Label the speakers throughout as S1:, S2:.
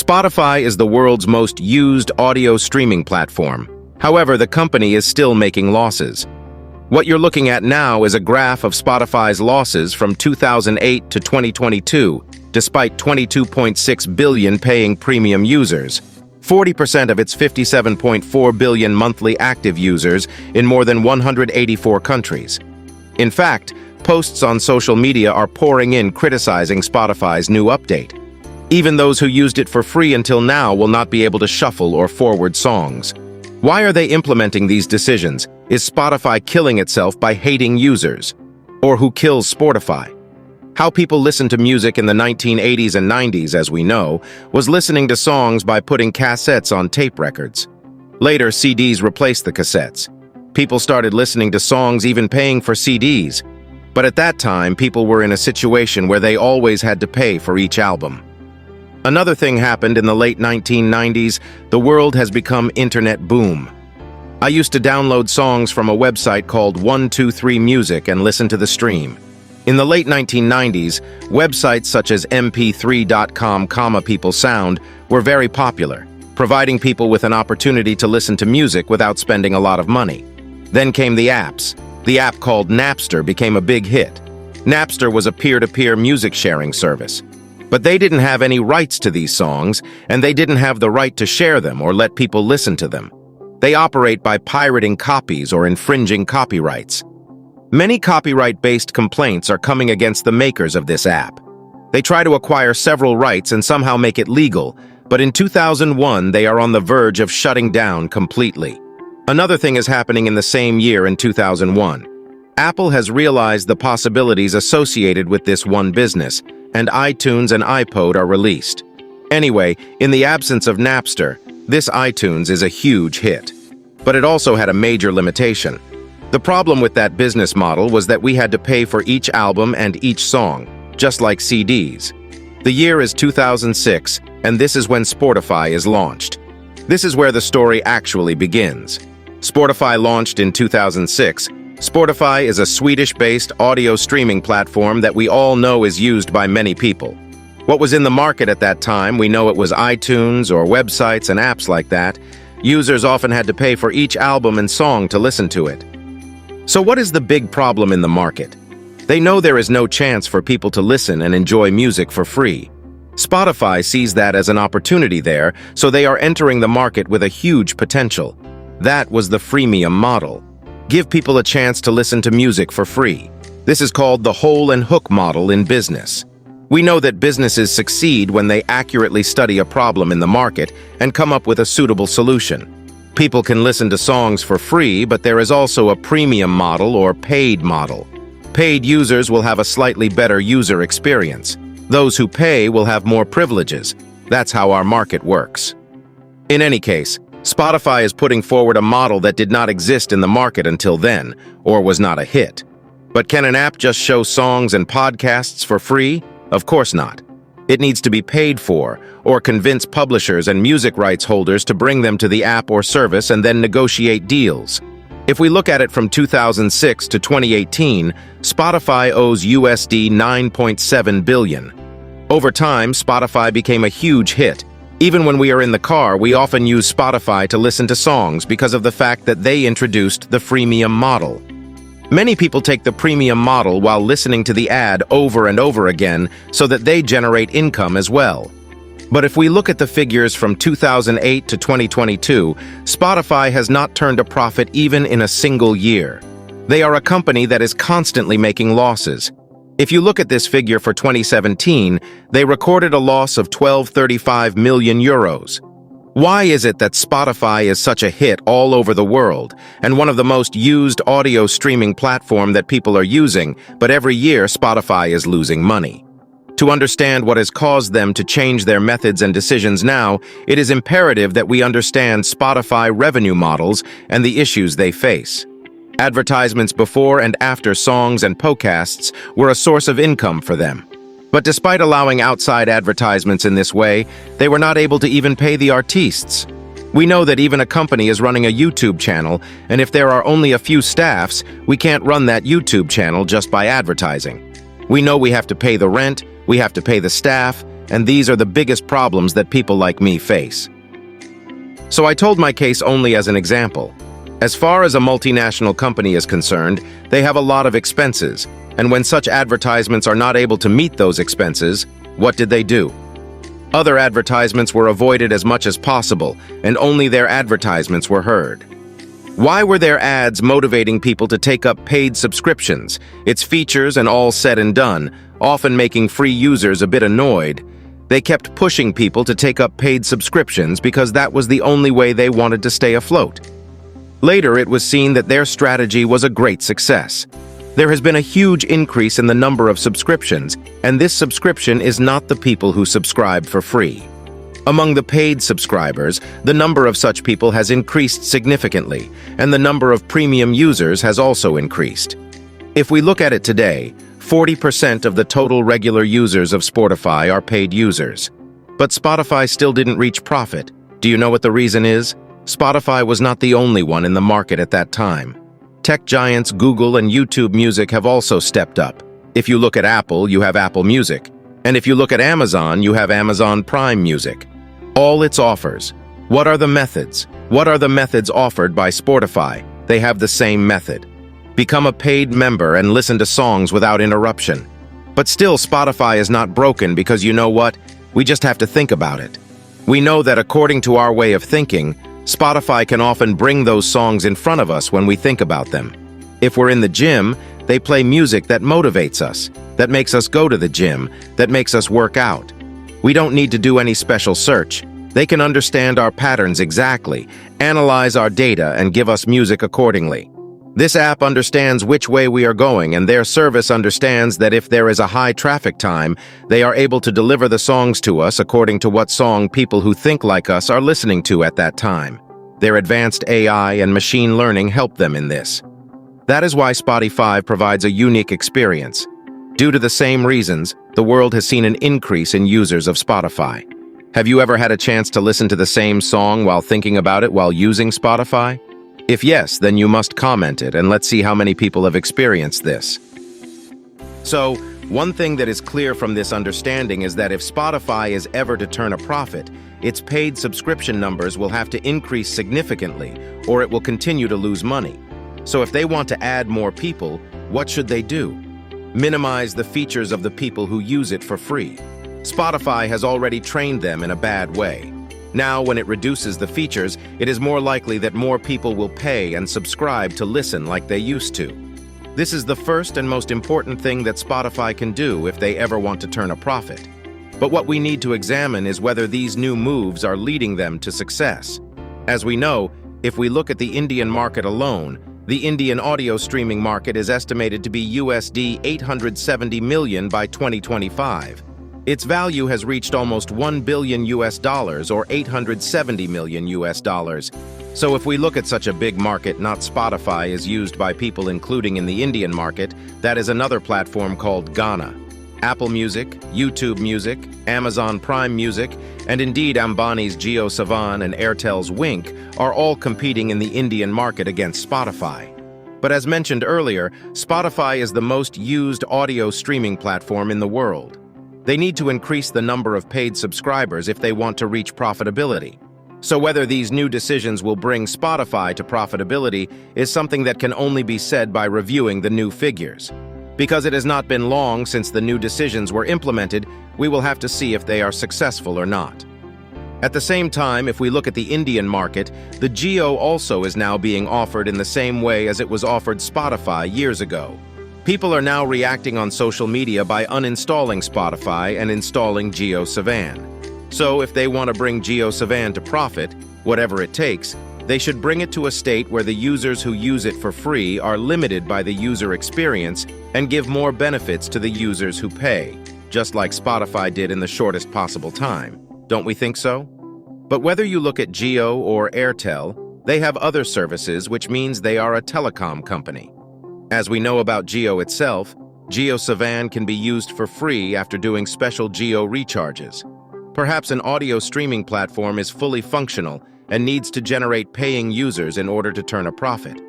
S1: Spotify is the world's most used audio streaming platform. However, the company is still making losses. What you're looking at now is a graph of Spotify's losses from 2008 to 2022, despite 22.6 billion paying premium users, 40% of its 57.4 billion monthly active users in more than 184 countries. In fact, posts on social media are pouring in criticizing Spotify's new update. Even those who used it for free until now will not be able to shuffle or forward songs. Why are they implementing these decisions? Is Spotify killing itself by hating users? Or who kills Spotify? How people listened to music in the 1980s and 90s, as we know, was listening to songs by putting cassettes on tape records. Later, CDs replaced the cassettes. People started listening to songs even paying for CDs. But at that time, people were in a situation where they always had to pay for each album. Another thing happened in the late 1990s. The world has become internet boom. I used to download songs from a website called 123 Music and listen to the stream. In the late 1990s, websites such as mp3.com, People Sound were very popular, providing people with an opportunity to listen to music without spending a lot of money. Then came the apps. The app called Napster became a big hit. Napster was a peer-to-peer music sharing service. But they didn't have any rights to these songs, and they didn't have the right to share them or let people listen to them. They operate by pirating copies or infringing copyrights. Many copyright-based complaints are coming against the makers of this app. They try to acquire several rights and somehow make it legal, but in 2001 they are on the verge of shutting down completely. Another thing is happening in the same year in 2001. Apple has realized the possibilities associated with this one business, and iTunes and iPod are released. Anyway, in the absence of Napster, this iTunes is a huge hit. But it also had a major limitation. The problem with that business model was that we had to pay for each album and each song, just like CDs. The year is 2006, and this is when Spotify is launched. This is where the story actually begins. Spotify launched in 2006. Spotify is a Swedish-based audio streaming platform that we all know is used by many people. What was in the market at that time, we know it was iTunes or websites and apps like that. Users often had to pay for each album and song to listen to it. So what is the big problem in the market? They know there is no chance for people to listen and enjoy music for free. Spotify sees that as an opportunity there, so they are entering the market with a huge potential. That was the freemium model. Give people a chance to listen to music for free. This is called the hole and hook model in business. We know that businesses succeed when they accurately study a problem in the market and come up with a suitable solution. People can listen to songs for free, but there is also a premium model or paid model. Paid users will have a slightly better user experience. Those who pay will have more privileges. That's how our market works. In any case, Spotify is putting forward a model that did not exist in the market until then, or was not a hit. But can an app just show songs and podcasts for free? Of course not. It needs to be paid for, or convince publishers and music rights holders to bring them to the app or service and then negotiate deals. If we look at it from 2006 to 2018, Spotify owes USD 9.7 billion. Over time, Spotify became a huge hit. Even when we are in the car, we often use Spotify to listen to songs because of the fact that they introduced the freemium model. Many people take the premium model while listening to the ad over and over again so that they generate income as well. But if we look at the figures from 2008 to 2022, Spotify has not turned a profit even in a single year. They are a company that is constantly making losses. If you look at this figure for 2017, they recorded a loss of 12.35 million euros. Why is it that Spotify is such a hit all over the world and one of the most used audio streaming platform that people are using, but every year Spotify is losing money? To understand what has caused them to change their methods and decisions now, it is imperative that we understand Spotify revenue models and the issues they face. Advertisements before and after songs and podcasts were a source of income for them. But despite allowing outside advertisements in this way, they were not able to even pay the artists. We know that even a company is running a YouTube channel, and if there are only a few staffs, we can't run that YouTube channel just by advertising. We know we have to pay the rent, we have to pay the staff, and these are the biggest problems that people like me face. So I told my case only as an example. As far as a multinational company is concerned, they have a lot of expenses, and when such advertisements are not able to meet those expenses, what did they do? Other advertisements were avoided as much as possible, and only their advertisements were heard. Why were their ads motivating people to take up paid subscriptions? Its features and all said and done, often making free users a bit annoyed. They kept pushing people to take up paid subscriptions because that was the only way they wanted to stay afloat. Later, it was seen that their strategy was a great success. There has been a huge increase in the number of subscriptions, and this subscription is not the people who subscribe for free. Among the paid subscribers, the number of such people has increased significantly, and the number of premium users has also increased. If we look at it today, 40% of the total regular users of Spotify are paid users. But Spotify still didn't reach profit. Do you know what the reason is? Spotify was not the only one in the market at that time. Tech giants Google and YouTube Music have also stepped up. If you look at Apple, you have Apple Music. And if you look at Amazon, you have Amazon Prime Music. All its offers. What are the methods? What are the methods offered by Spotify? They have the same method. Become a paid member and listen to songs without interruption. But still, Spotify is not broken because you know what? We just have to think about it. We know that according to our way of thinking, Spotify can often bring those songs in front of us when we think about them. If we're in the gym, they play music that motivates us, that makes us go to the gym, that makes us work out. We don't need to do any special search. They can understand our patterns exactly, analyze our data, and give us music accordingly. This app understands which way we are going, and their service understands that if there is a high traffic time, they are able to deliver the songs to us according to what song people who think like us are listening to at that time. Their advanced AI and machine learning help them in this. That is why Spotify provides a unique experience. Due to the same reasons, the world has seen an increase in users of Spotify. Have you ever had a chance to listen to the same song while thinking about it while using Spotify? If yes, then you must comment it, and let's see how many people have experienced this. So, one thing that is clear from this understanding is that if Spotify is ever to turn a profit, its paid subscription numbers will have to increase significantly, or it will continue to lose money. So if they want to add more people, what should they do? Minimize the features of the people who use it for free. Spotify has already trained them in a bad way. Now, when it reduces the features, it is more likely that more people will pay and subscribe to listen like they used to. This is the first and most important thing that Spotify can do if they ever want to turn a profit. But what we need to examine is whether these new moves are leading them to success. As we know, if we look at the Indian market alone, the Indian audio streaming market is estimated to be USD 870 million by 2025. Its value has reached almost $1 billion or 870 million. So if we look at such a big market, not Spotify is used by people including in the Indian market, that is another platform called Ghana. Apple Music, YouTube Music, Amazon Prime Music, and indeed Ambani's Jio Savan and Airtel's Wink are all competing in the Indian market against Spotify. But as mentioned earlier, Spotify is the most used audio streaming platform in the world. They need to increase the number of paid subscribers if they want to reach profitability. So whether these new decisions will bring Spotify to profitability is something that can only be said by reviewing the new figures. Because it has not been long since the new decisions were implemented, we will have to see if they are successful or not. At the same time, if we look at the Indian market, the Jio also is now being offered in the same way as it was offered Spotify years ago. People are now reacting on social media by uninstalling Spotify and installing Jio Savan. So if they want to bring Jio Savan to profit, whatever it takes, they should bring it to a state where the users who use it for free are limited by the user experience and give more benefits to the users who pay, just like Spotify did in the shortest possible time. Don't we think so? But whether you look at Jio or Airtel, they have other services, which means they are a telecom company. As we know about Jio itself, Jio Savan can be used for free after doing special Jio recharges. Perhaps an audio streaming platform is fully functional and needs to generate paying users in order to turn a profit.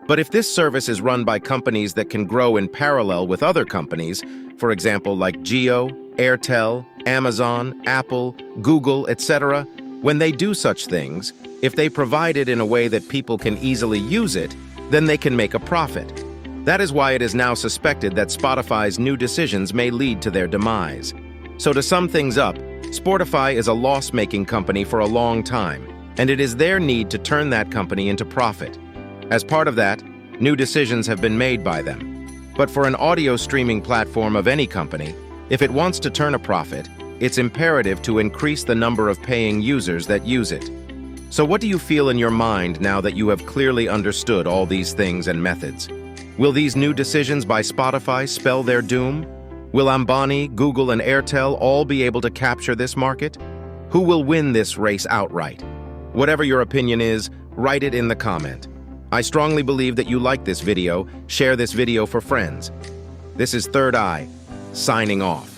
S1: But if this service is run by companies that can grow in parallel with other companies, for example like Jio, Airtel, Amazon, Apple, Google, etc., when they do such things, if they provide it in a way that people can easily use it, then they can make a profit. That is why it is now suspected that Spotify's new decisions may lead to their demise. So to sum things up, Spotify is a loss-making company for a long time, and it is their need to turn that company into profit. As part of that, new decisions have been made by them. But for an audio streaming platform of any company, if it wants to turn a profit, it's imperative to increase the number of paying users that use it. So what do you feel in your mind now that you have clearly understood all these things and methods? Will these new decisions by Spotify spell their doom? Will Ambani, Google, and Airtel all be able to capture this market? Who will win this race outright? Whatever your opinion is, write it in the comment. I strongly believe that you like this video. Share this video for friends. This is Third Eye, signing off.